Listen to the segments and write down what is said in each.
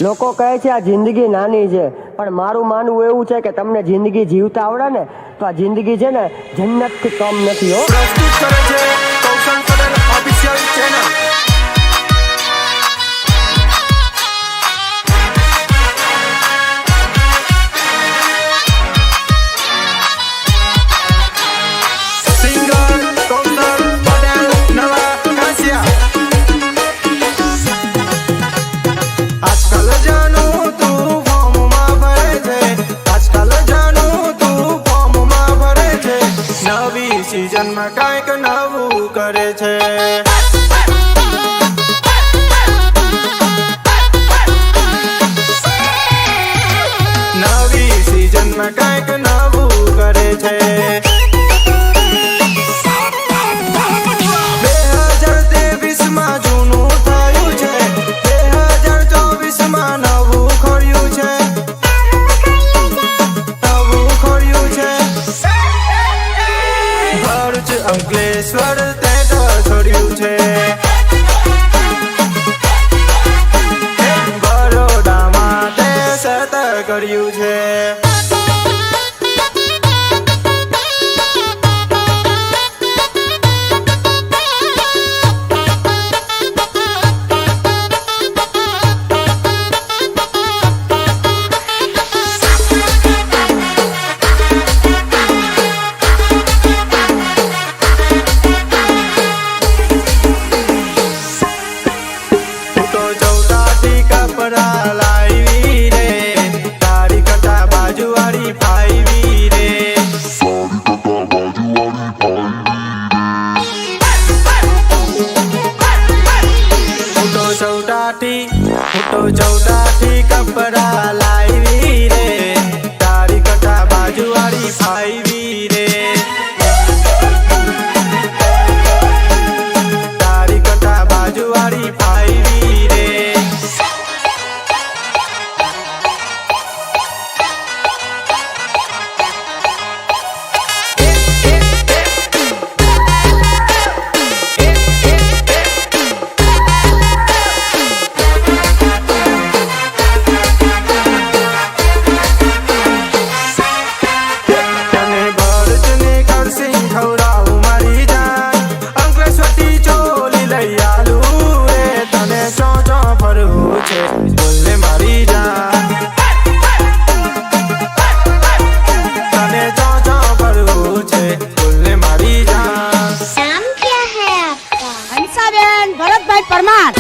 લોકો કહે છે આ જિંદગી નાની છે, પણ મારું માનવું એવું છે કે તમને જિંદગી જીવતા આવડે ને તો આ જિંદગી છે ને જન્નતથી કમ નથી હો। પ્રસ્તુત કરે છે કૌશલ પટેલ ઓફિશિયલ ચેનલ। सीजन में कांईक नवू करे छे। नवी सीजन में कांईक नवू करे छे। 2023 में जूनू थयुं छे, 2024 में नवू खोल्युं छे, नवू खोल्युं छे। भरूच अंकलेश्वर तेटर छोड्યું છે, બરોડામાં તે સતર કર્યું છે। चौटाठी कपड़ा लावी रे, तारी कटा बाजू वाली फाईवी रे, तारी कटा बाजू वाली फाईवी रे। बोलने मारी जान तने चौ पर छे, बोलने मारी जान। नाम क्या है आपका? हंसाबेन भरत भाई परमार।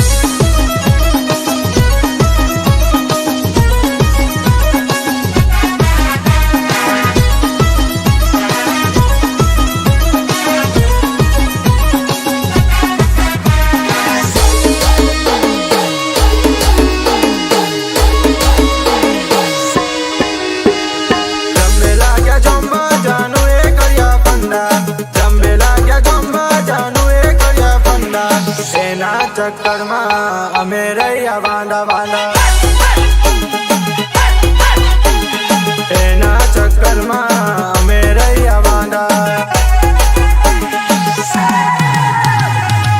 चक्कर में अमे रहिया वांडा वांडा, एना चक्कर में अमे रहिया वांडा।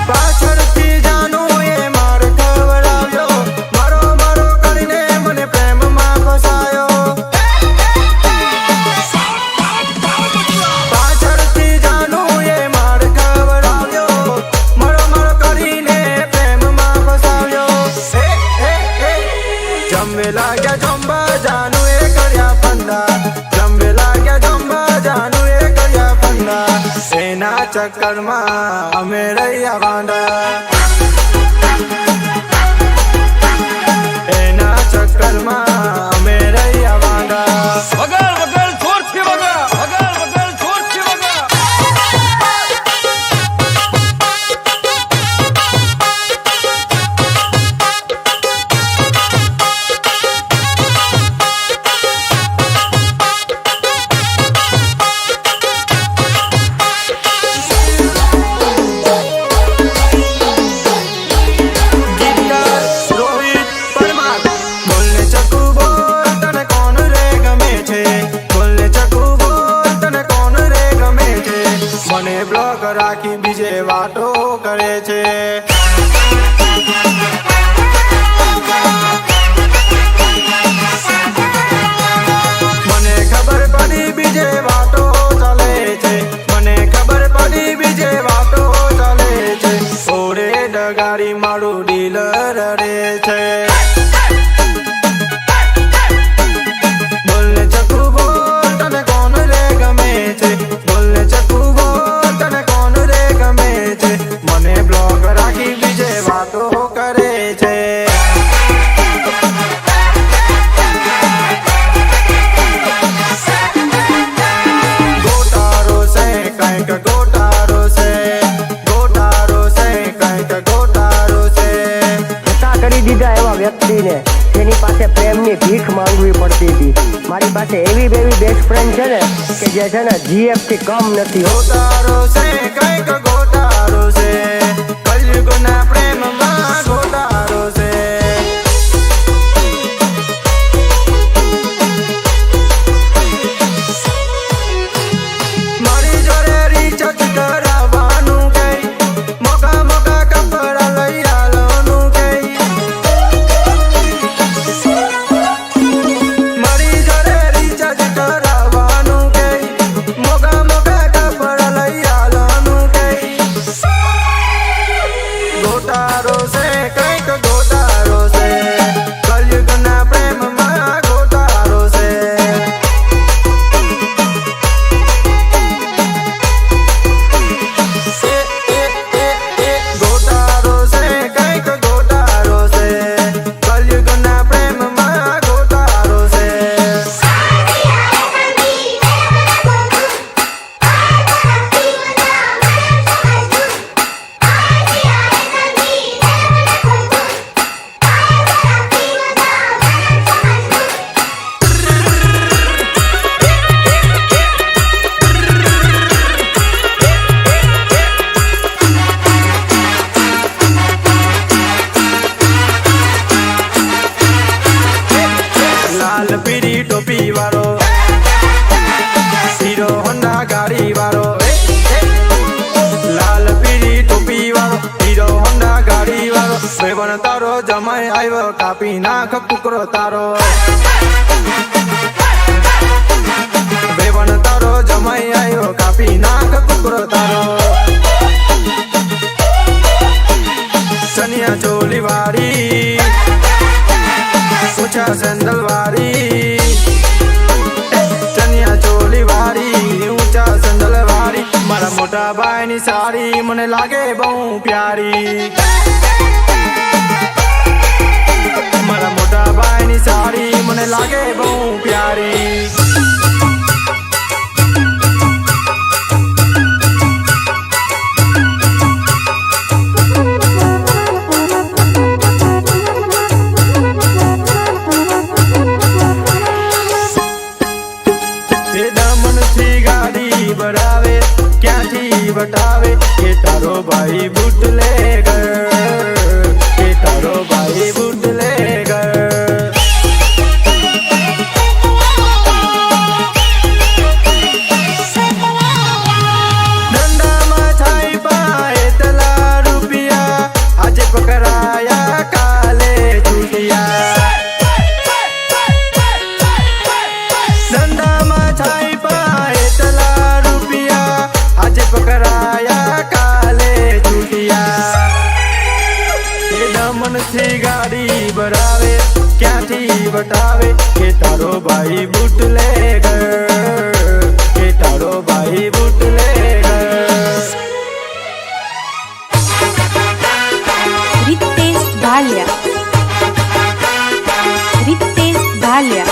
पाछळथी जानो ए मार खवराव्यो, मारो मारो करीने मने प्रेम में फसायो। पाछळथी जानो ए मार खवराव्यो, मारो मारो करीने जंबे लाग्या जंबा जानू ए कर्या फंदा, जंबे लाग्या जंबा जानू ए कर्या फंदा। एना चक्कर में अमे रहिया वांडा, एना चक्कर में अमे रहिया वांडा। वगल वगल जोर से वगा, वगल वगल जोर से वगा। राखी बीजे वाटो करे छे। બધી બીજે વાતો ચાલે છે ઓરે ડગારી મારું ડીલર રે છે બોલને ચકુ બોલ તને કોણ રે ગમે છે બોલને ચકુ બોલ તને કોણ રે ગમે છે મને બ્લોક રાખી બીજે વાતો કરે છે ગોટારો છે કંઈક ગોટારો છે ગોટારો છે કંઈક ગોટારો છે ધક્કા કરી દીધા એવા વ્યક્તિને જેની પાસે પ્રેમની ભીખ માંગવી પડતી હતી મારી પાસે એવી બેસ્ટ ફ્રેન્ડ છે ને કે જે છે ને GF થી કમ નથી હો ગોટારો છે કંઈક ગોટારો છે કલયુગના પ્રેમમાં ગોટારો છે મારી જોડે રિચાર્જ કરાવવાનું કઈ મોકા મોકા કપડા લઈ આલવાનું કઈ મારી જોડે રિચાર્જ કરાવવાનું કઈ મોકા મોકા કપડા લઈ આલવાનું કઈ ગોટારો છે કંઈક ગોટારો છે કલયુગના પ્રેમમાં ગોટારો છે ગોટારો છે કંઈક ગોટારો છે કલયુગના પ્રેમમાં ગોટારો છે લાલ પીળી ટોપી વાળો હીરો હોન્ડા ગાડી વાળો લાલ પીળી ટોપી વાળો હીરો હોન્ડા ગાડી વાળો બેવણ તારો જમાઈ આવ્યો કાપી નાખ કુકરો તારો બેવણ તારો જમાઈ આવ્યો કાપી નાખ કુકરો તારો ચનિયા ચોલી વાળી ऊंचा सैंडल वारी चनिया चोली वारी ऊंचा सैंडल वारी मारा मोटा भाई ની સાડી મને લાગે બહુ પ્યારી મારા મોટા ભાઈ ની સાડી મને લાગે બહુ પ્યારી બરાવે ક્યાંથી બતાવે કે તારો ભાઈ બુટલેગર કે તારો ભાઈ બુટલેગર ધંધામાં થાય પાય તલા રૂપિયા આજે પકડાયા કાલે છૂટ્યા ધંધામાં થાય પાય તલા આજે પકડાયા કાલે છૂટ્યા એ દમનથી ગાડી ભરાવે ક્યાંથી બતાવે કે તારો ભાઈ બુટલેગર કે તારો ભાઈ bootlegger Ritesh Bhalia Ritesh Bhalia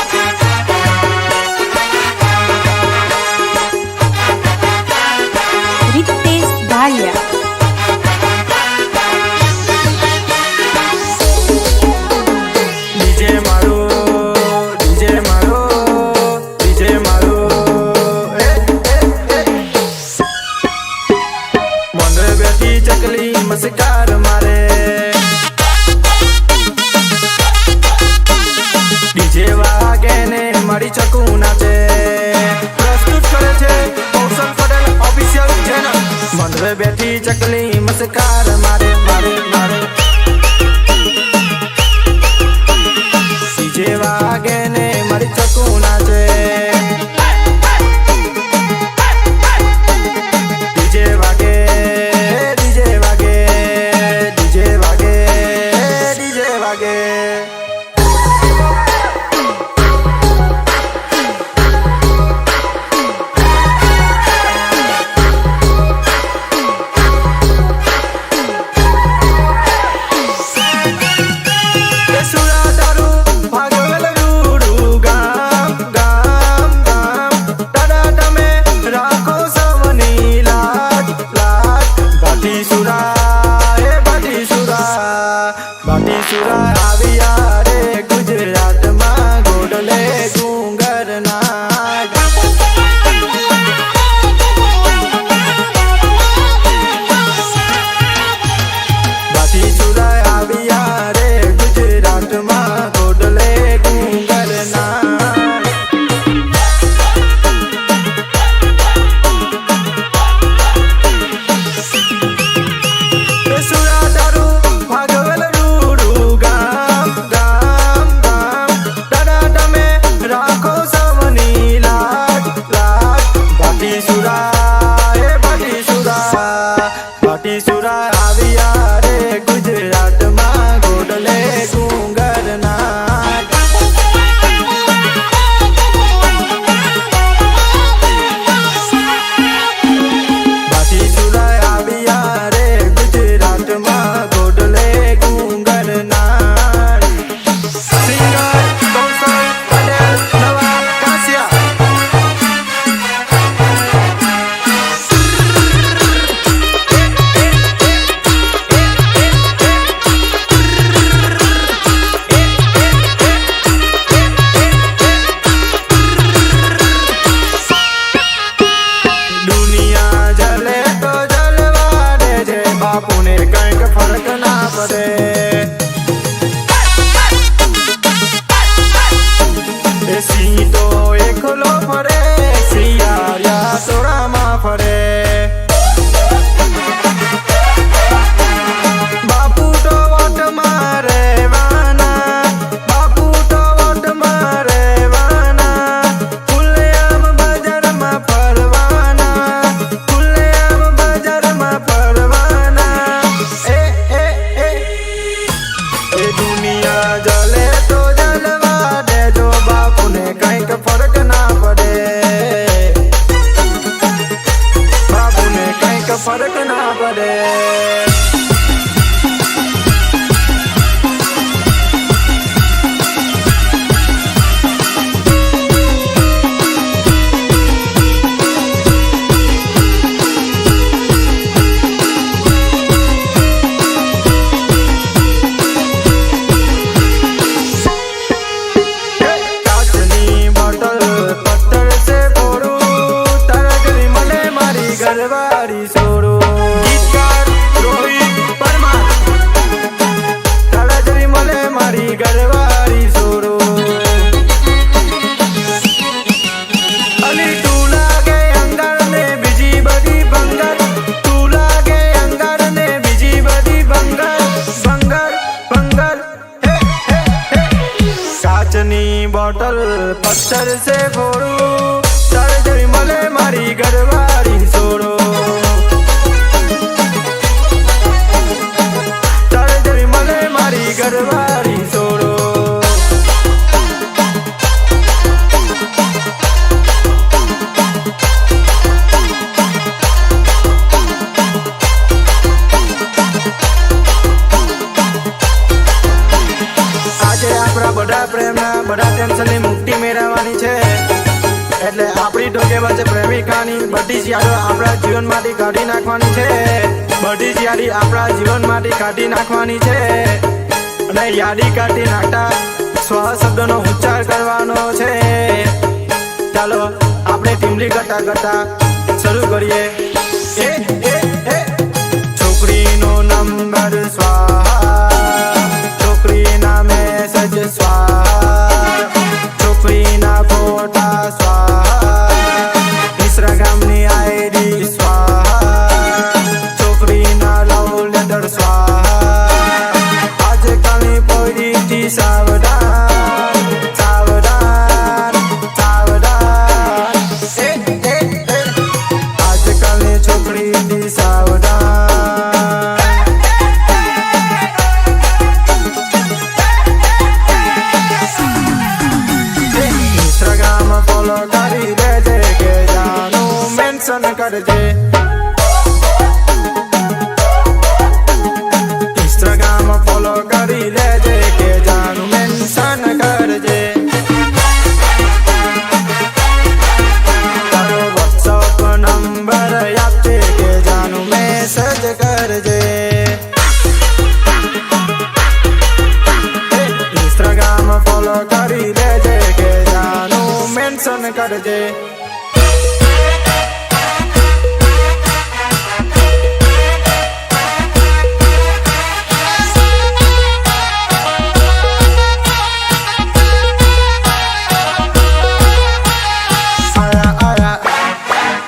Ritesh Bhalia DJ મારો ડીજે મારો ડીજે મારો મને બેઠી ચકલી મસ્કાર મારે ડીજે વાગે ને મારી ચકુ નાચે પ્રસ્તુત કરે છે કૌશલ પટેલ ઓફિશિયલ ચેનલ મને બેઠી ચકલી મસ્કાર મારે મારે મારે ડીજે વાગે ને મારી ચકુ નાચે ડીજે વાગે બાટીસુરા આવ્યા રે ગુજરાતમાં ગોડલે ડુંગરના બાટીસુરા આવ્યા રે ગુજરાતમાં ગોડલે ડુંગરના બાટીસુરા આવ્યા રે ગુજરાતમાં ગોડલે ડુંગરના બાટીસુરા આવ્યા રે ગુજરાતમાં ગોડલે ડુંગરના સિંગર કૌશલ પટેલ નવા કાસિયા બાપુને કંઈક ફરક ના પડે એ સિંહ તો એકલો ફરે શિયાળિયા તોરામાં ફરે બાપુ તો વટમાં રહેવાના બાપુ તો વટમાં રહેવાના ખુલ્લેઆમ બજારમાં ફરવાના ખુલ્લેઆમ બજારમાં ફરવાના એ દુનિયા જલે તો જલવા દેજો બાપુને કંઈક ફરક ના પડે બાપુને કંઈક ફરક ના પડે ગરવારી સોરો ગીતકાર રોહિત પરમાર તળાજરી મળે મારી ગરવારી સોરો અલી તું લાગે અંગાર ને બીજી બધી બંગાર તું લાગે અંગાર ને બીજી બધી બંગાર બંગાર બંગાર હે હે હે કાચની બોટલ પથ્થર સે ફોડું તળાજરી મળે મારી ગરવારી સોરો તળાજરી મળે મારી ગરવારી સોરો આજે આપણા બધા પ્રેમના બધા ટેન્શનની મુક્તિ મેળવવાની છે એટલે આપણી ઢોકેબાજ પ્રેમિકાની બધી જ યાદો આપણા જીવનમાંથી કાઢી નાખવાની છે બધી જ યાદી આપણા જીવનમાંથી કાઢી નાખવાની છે અને યાદી કાઢી નાખતા સ્વ શબ્દનો ઉચ્ચાર કરવાનો છે ચાલો આપણે ટીમલી કરતા કરતા શરૂ કરીએ એ એ એ છોકરીનો નંબર સ્વાહા છોકરીના મેસેજ સ્વાહા છોકરીના ફોટા સ્વાહા ઇન્સ્ટાગ્રામની આઈડી સ્વાહા છોકરીના લવ લેટર સ્વાહા આજકાલની પોઈડીથી સાવધાન સાવધાન સાવધાન આજકાલની છોકરીથી સાવધાન ઇન્સ્ટાગ્રામ ફોલો કરી દેજે કે જાનું મેન્શન કરજે ઇન્સ્ટાગ્રામ ફોલો કરી લેજે કે જાનું મેન્શન કરજે તારો વોટ્સઅપ નંબર આપજે કે જાનું મેં કરજે.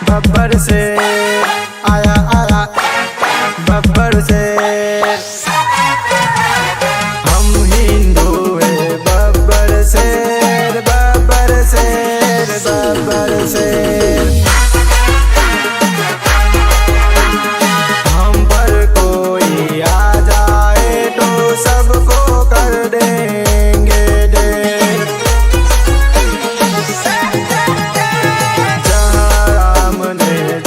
बब्बर से आया आया बब्बर से हम हिंदू है बब्बर से बब्बर से बब्बर से हम पर कोई आ जाए तो सबको कर देंगे ढेर.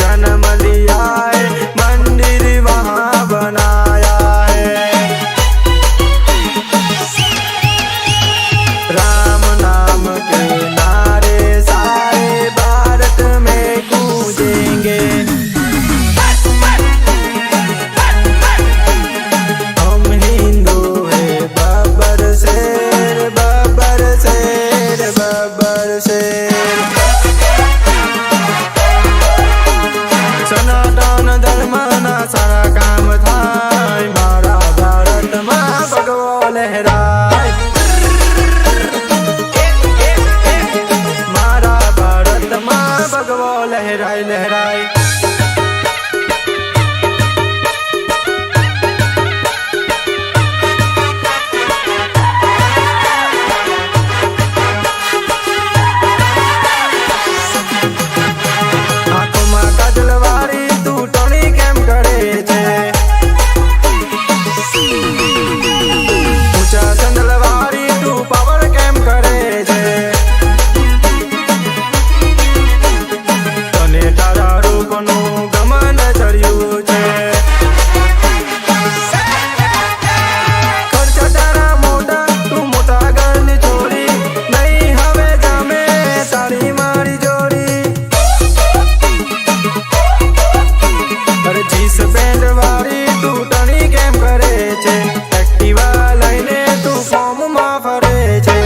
जन्म लिया है मंदिर वहाँ बनाया है. राम नाम के नारे सारे भारत में गूंजेंगे. हम हिंदू है बब्बर शेर बब्बर शेर बब्बर शेर. સનાતન ધર્મના સારા કામ થાય મારા ભારતમાં ભગવો લહેરાય. મારા ભારતમાં ભગવો લહેરાય લહેરાય. આંખોમાં કાજલવાળી તું ટોણી કેમ કરે છે? ઊંચા ચંદલવાળી તું પાવર કેમ કરે છે? તને તારા રૂપનું ગમન ચડ્યું છે. ખર્ચા તારા મોટા તું મોટા ઘરની છોડી નહીં હવે જામે તારી મારી જોડી. અરે જીસ બેન્ડ વાળી તું ટણી કેમ કરે છે? એક્ટિવા લઈને તું ફોર્મમાં ફરે છે.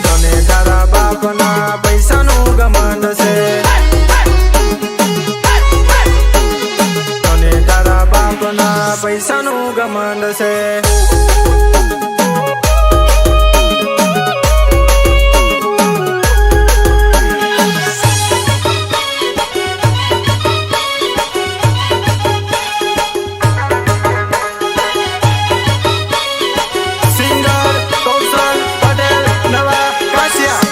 તને તારા બાપના પૈસાનું ઘમંડ છે. તને તારા બાપના પૈસાનું ઘમંડ છે. સિંગર કૌશલ પટેલ નવા કાશિયા.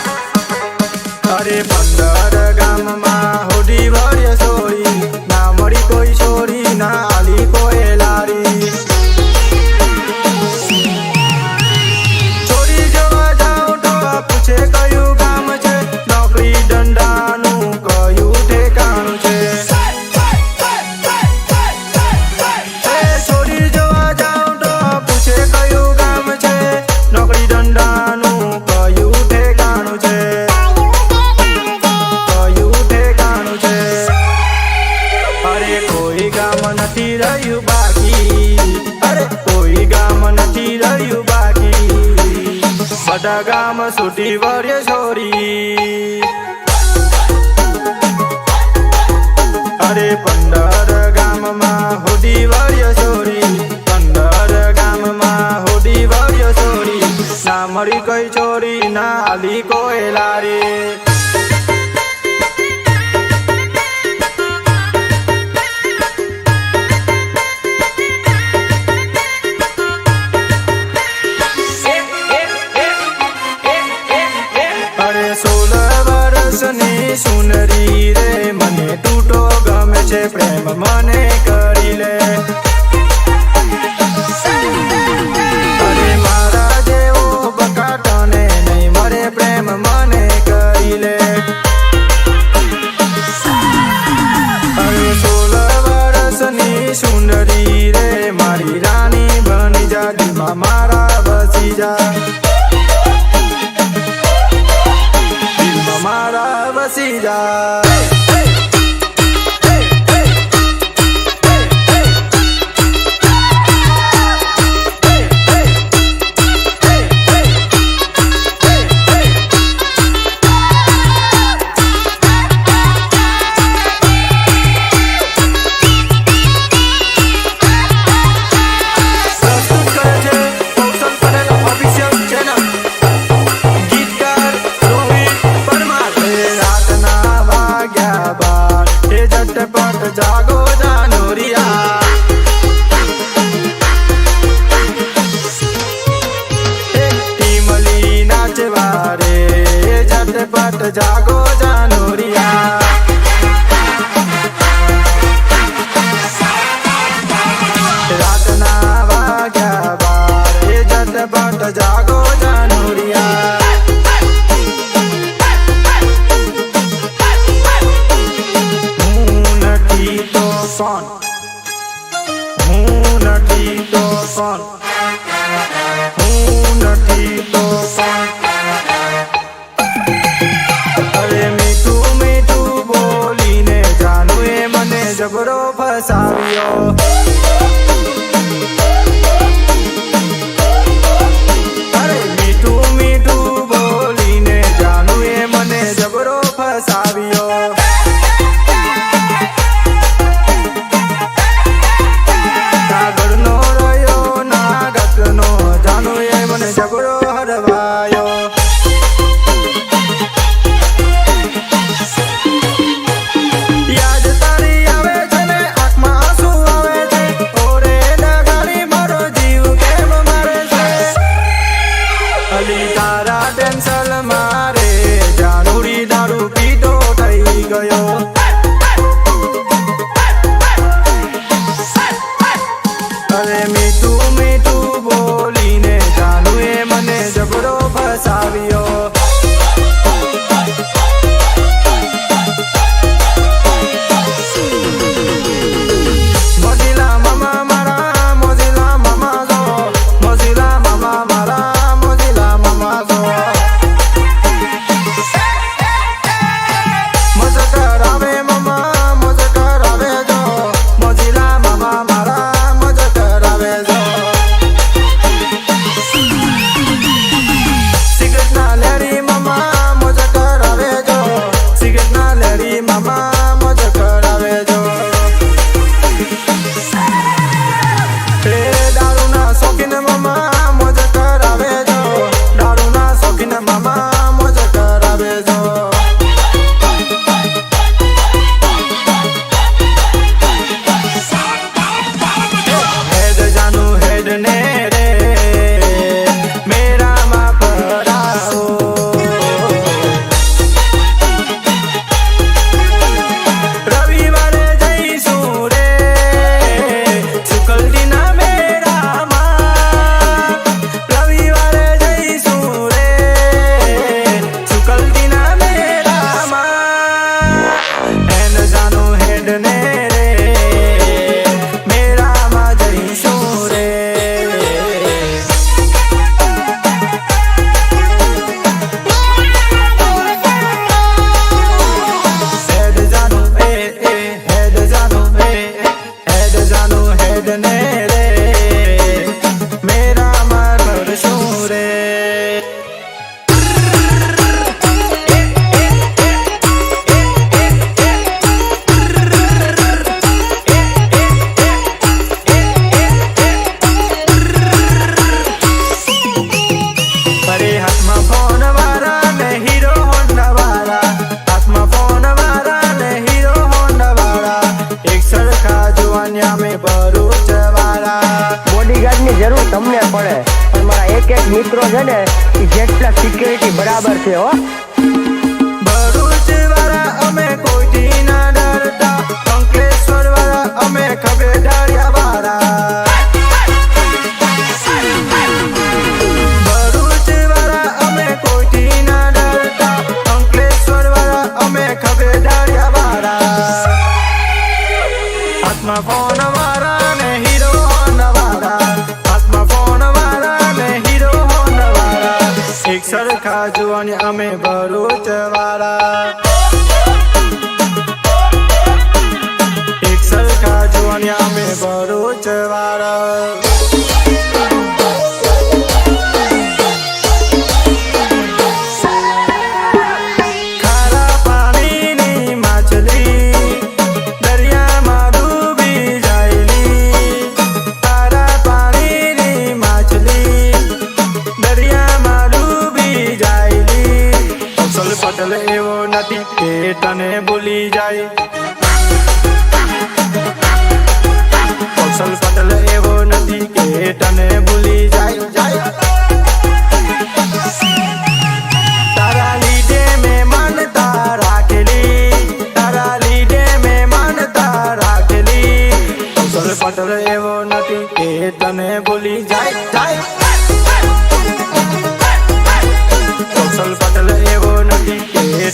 અરે 15 ગામમાં હોડી ભર્ય સોરી ના મળી કોઈ છોરી ના આલી કોઈ લારી. છોરી જોવા જાઉં તો પૂછે કયું ગામ છે? નોકરી ધંધાનું કયું ઠેકાણું છે? છોરી જોવા જાઉં તો પૂછે કયું ગામ છે? નોકરી ધંધાનું કયું ઠેકાણું છે? કયું ઠેકાણું છે? અરે કોઈ ગામ નથી રહ્યું બાકી. અરે કોઈ ગામ નથી રહ્યું બાકી. બધા ગામ છૂટી વર્ય છોરી. અરે 15 ગામમાં હોડી વર્ય છોરી. 15 ગામમાં હોડી વર્ય છોરી ના મળી કોઈ છોરી ના આલી કોઈ લારી. અરે 16 વર્ષની સુનરી રે મને તૂટો ગમે છે પ્રેમ મને કરી લે. અરે મારા જેવો બકાટને નહીં મરે પ્રેમ મને કરી લે. અરે 16 વર્ષની સુંદરી રે મારી રાની બની જા દિલમાં મારા વસી જા. દિલમાં મારા વસી જા. જાગો જાનુરિયા રાતના વાગ્યા 12 ઝટપટ જાગો જાનુરિયા હું નથી તો કોણ હું નથી તો કોણ હું નથી તો કોણ અરે મીઠું મીઠું બોલીને જાનુએ મને જબરો ફસાવ્યો અરે મીઠું મીઠું બોલીને જાનુએ મને જબરો ફસાવ્યો જબરો હરવાયો યાદ તારી આવે છે ને આંખમાં આંસુ આવે છે ઓરે ડગાડી મારો જીવ કેમ મારે છે અલી તારા ટેન્શન મારે જાનુડી દારૂ પીતો થઈ ગયો અરે મીઠું મીઠું બોલીને જાનુએ મને જબરો ફસાવ્યો મોજીલા મામા મારા મોજીલા મામા ગો મોજીલા મામા મારા મોજીલા મામા ગો મોજ કરાવે મામા મોજ કરાવે જો મોજીલા મામા મારા મોજ કરાવે જો સિગરેટ ના લેડી મામા મોજ કરાવે જો સિગરેટ ના લેડી મામા મોજ કરાવે જો એ દારૂ ના શોખીન મામા મોજ કરાવે જો દારૂ ના શોખીન મામા મોજ કરાવે જો हेड जानू हेड ने रे मेरा माँ पराओ रविवारे जईसुं रे शुक्ल दिन मेरा माँ रविवारे जईसुं रे शुक्ल दिन मेरा माँ हेड जानू हेड ने रे मेरा माँ जईसुं रे हेड जानू हेड जानू हेड जानू हेड ने रे मेरा माँ करशुं रे અરે હાથમાં ફોન વાળા ને હીરો હોન્ડા વાળા હાથમાં ફોન વાળા ને હીરો હોન્ડા વાળા એક સરખા જોવાન્યા મેં ભરૂચ વાળા બોડીગાર્ડ ની જરૂર તમને પડે પણ મારા એક મિત્રો છે ને એ જેટલા સિક્યુરિટી બરાબર છે હો ભરૂચ વાળા અમે કોઈથી ના ડરતા અંકલેશ્વર વાળા અમે ખભે ડાળિયા વાળા ભરૂચ વાળા અમે કોઈથી ના ડરતા અંકલેશ્વર વાળા અમે ખભે ડાળિયા વાળા હાથમાં ફોન વાળા ને હીરો હોન્ડા વાળા હાથમાં ફોન વાળા ને હીરો હોન્ડા વાળા એક સરખા જોવાની અમે ભરૂચ વાળા એક સરખા જોવાની અમે ભરૂચ વાળા ખારા પાણીની માછલી દરિયામાં ડૂબી જાયલી ખારા પાણીની માછલી દરિયામાં ડૂબી જાયલી અફસલ પટેલ એવો નથી કે તને ભૂલી જાય અફસલ પટેલ એવો નથી કે તને ભૂલી જાય તારા લીધે મેં મન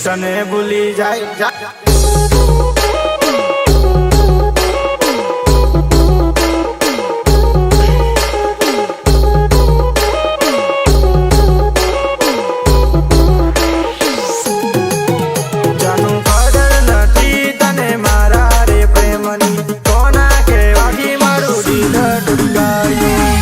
તને ભૂલી જાય જાનું ખબર નથી તને મારા રે પ્રેમની કોના કહેવાથી મારું દિલ તૂટી ગયું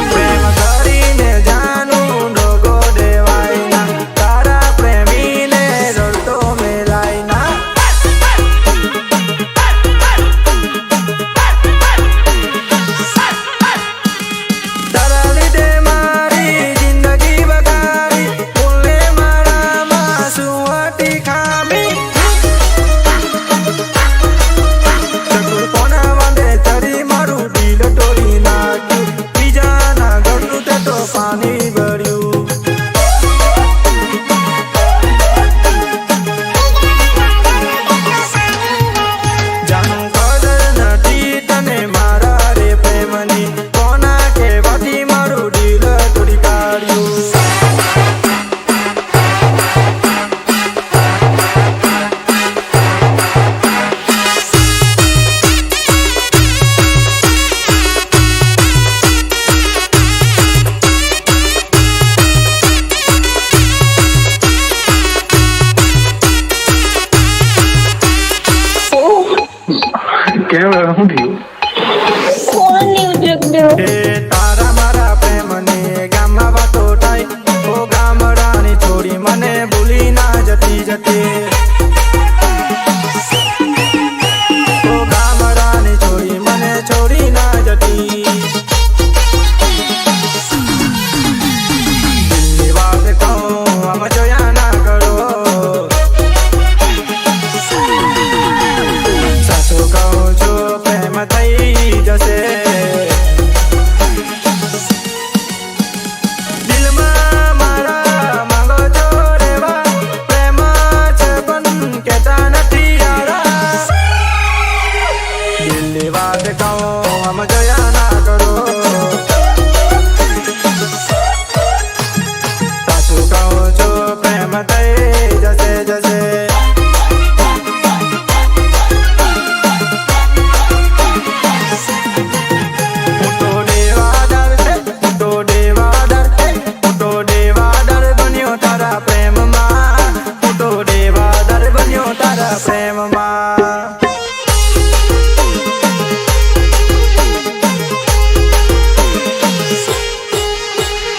પ્રેમ કરીને જાનું ડોગો દેવાય ના તારા પ્રેમીને રડતો મેલાય ના તારા લીધે મારી જિંદગી બગાડી બોલે મારામાં શું હતી ખામી ચકુર કોના વાંધે ચડી મારું દિલ તોડી નાખ્યું બીજાના ઘરનું તે તો પાણી ભર્યું જાનું કદર નથી તને મારા રે પ્રેમની કોના કહેવાથી મારું દિલ તોડી કાઢ્યું કેમ શું થયું? એ તારા મારા પ્રેમની ગામમાં વાતો થાય ઓ ગામડાની છોડી મને ભૂલી ના જતી ઓ ગામડાની છોડી મને છોડી ના જતી દિલની વાત કહું આમ જોયા ના કરો સાચું કહું છું પ્રેમ થઈ જશે દિલમાં મારા માંગો છો રેવા પ્રેમ છે પણ કહેતા નથી યારા દિલની વાત કહું આમ જોયા ના કરો સાચું કહું છું પ્રેમ થઈ જશે પ્રેમમાં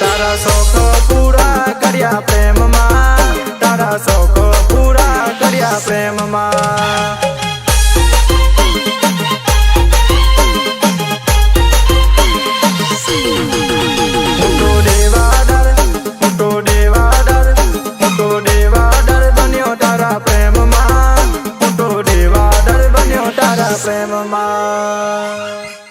તારા શોખ પૂરા કર્યા પ્રેમમાં તારા શોખ પૂરા કર્યા પ્રેમમાં પ્રેમમાં